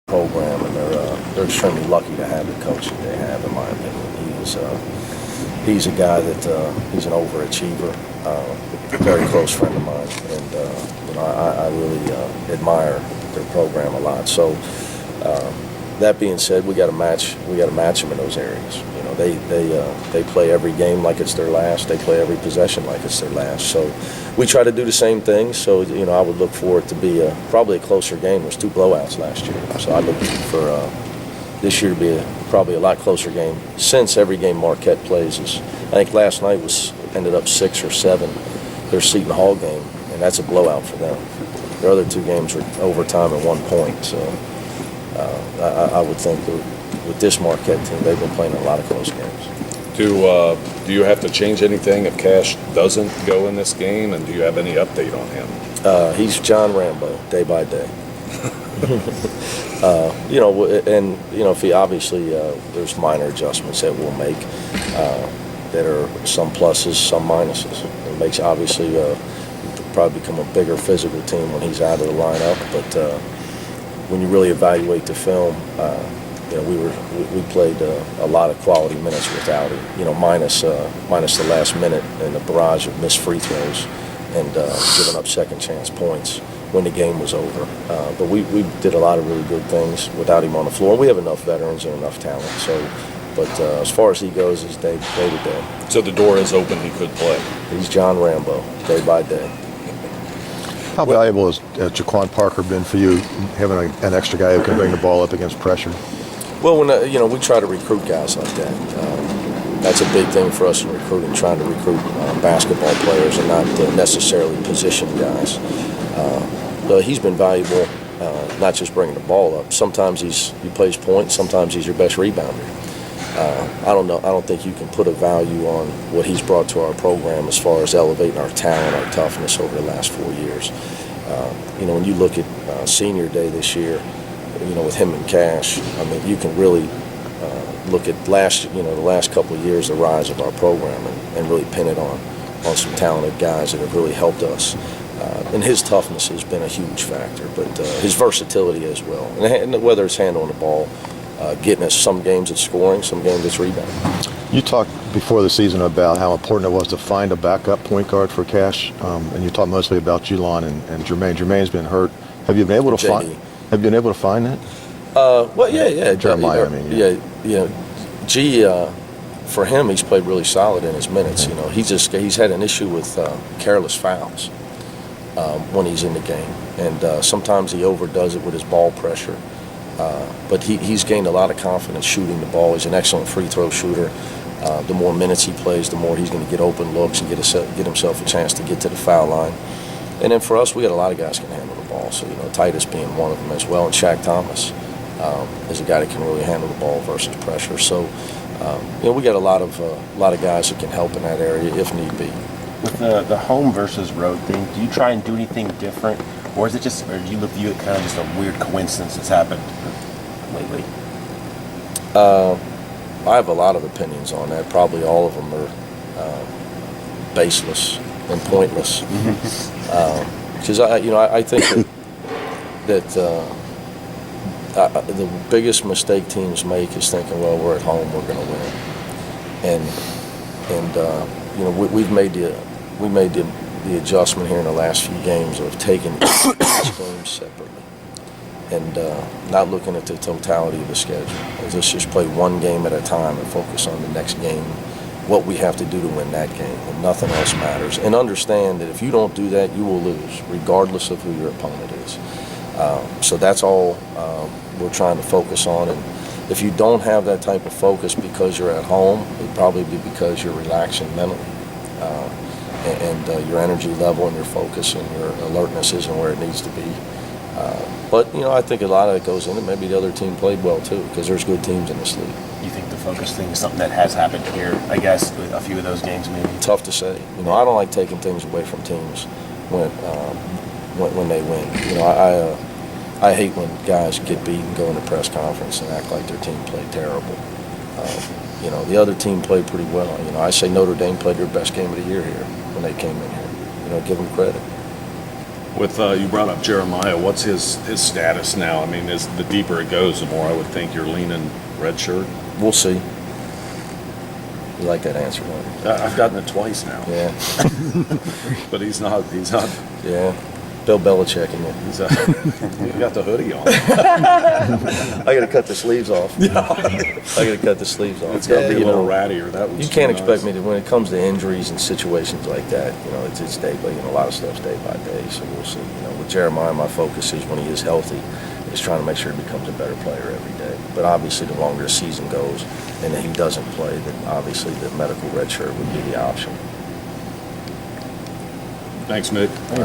program, and they're extremely lucky to have the coach that they have, in my opinion. He's a guy that he's an overachiever, a very close friend of mine, and I really admire their program a lot. So that being said, we got to match them in those areas. They play every game like it's their last. They play every possession like it's their last. So we try to do the same thing. So I would look for it to be probably a closer game. There's 2 blowouts last year, so I look for this year to be probably a lot closer game. Since every game Marquette plays is, I think last night ended up 6 or 7. Their Seton Hall game, and that's a blowout for them. Their other 2 games were overtime at 1 point. So I would think that with this Marquette team, they've been playing a lot of close games. Do you have to change anything if Cash doesn't go in this game, and do you have any update on him? He's John Rambo, day by day. If he obviously there's minor adjustments that we'll make that are some pluses, some minuses. It makes obviously probably become a bigger physical team when he's out of the lineup, but when you really evaluate the film, we played a lot of quality minutes without him. Minus the last minute and the barrage of missed free throws and giving up second chance points when the game was over. But we did a lot of really good things without him on the floor. We have enough veterans and enough talent. But as far as he goes, it's day to day. So the door is open. He could play. He's John Rambo, day by day. How valuable has Jaquon Parker been for you, having an extra guy who can bring the ball up against pressure? Well, when we try to recruit guys like that, that's a big thing for us in recruiting, trying to recruit basketball players and not necessarily position guys. He's been valuable, not just bringing the ball up. Sometimes he plays point. Sometimes he's your best rebounder. I don't think you can put a value on what he's brought to our program as far as elevating our talent, our toughness over the last 4 years. When you look at senior day this year, with him and Cash, I mean, you can really look at the last couple of years, the rise of our program, and really pin it on some talented guys that have really helped us. And his toughness has been a huge factor, but his versatility as well. And whether it's handling the ball, getting us some games it's scoring, some games it's rebounding. You talked before the season about how important it was to find a backup point guard for Cash, and you talked mostly about Julon and Jermaine. Jermaine's been hurt. Have you been able to find that? Well, yeah. Jeremiah, I mean. Yeah. G, for him, he's played really solid in his minutes. He's had an issue with careless fouls when he's in the game, and sometimes he overdoes it with his ball pressure. But he's gained a lot of confidence shooting the ball. He's an excellent free throw shooter. The more minutes he plays, the more he's going to get open looks and get himself a chance to get to the foul line. And then for us, we got a lot of guys who can handle the ball. So, Titus being one of them as well, and Shaq Thomas is a guy that can really handle the ball versus pressure. So, we got a lot of guys that can help in that area if need be. With the home versus road thing, do you try and do anything different, or do you view it kind of just a weird coincidence that's happened lately? I have a lot of opinions on that. Probably all of them are baseless and pointless. Because I think that the biggest mistake teams make is thinking, well, we're at home, we're going to win, and we've made the adjustment here in the last few games of taking each game separately and not looking at the totality of the schedule. Let's just play one game at a time and focus on the next game, what we have to do to win that game, and nothing else matters. And understand that if you don't do that, you will lose, regardless of who your opponent is. So that's all we're trying to focus on. And if you don't have that type of focus because you're at home, it'd probably be because you're relaxing mentally. And your energy level and your focus and your alertness isn't where it needs to be. But I think a lot of it goes in it. Maybe the other team played well too, because there's good teams in this league. You think the focus thing is something that has happened here, I guess, with a few of those games maybe? Tough to say. I don't like taking things away from teams when they win. I hate when guys get beat and go in the press conference and act like their team played terrible. The other team played pretty well. I say Notre Dame played their best game of the year here when they came in here. Give them credit. With you brought up Jeremiah, what's his status now? I mean, as the deeper it goes, the more I would think you're leaning red shirt. We'll see. You like that answer, don't you? I've gotten it twice now. Yeah, But he's not. yeah. Bill Belichick in you. He's he got the hoodie on. I got to cut the sleeves off. I got to cut the sleeves off. It's got to be a you little know, rattier. That was You can't nice. expect me to, when it comes to injuries and situations like that, you know, it's day by, a lot of stuff's day by day, so we'll see. You know, with Jeremiah, my focus is when he is healthy, is trying to make sure he becomes a better player every day. But obviously, the longer the season goes and he doesn't play, then obviously the medical red shirt would be the option. Thanks, Mick. All right.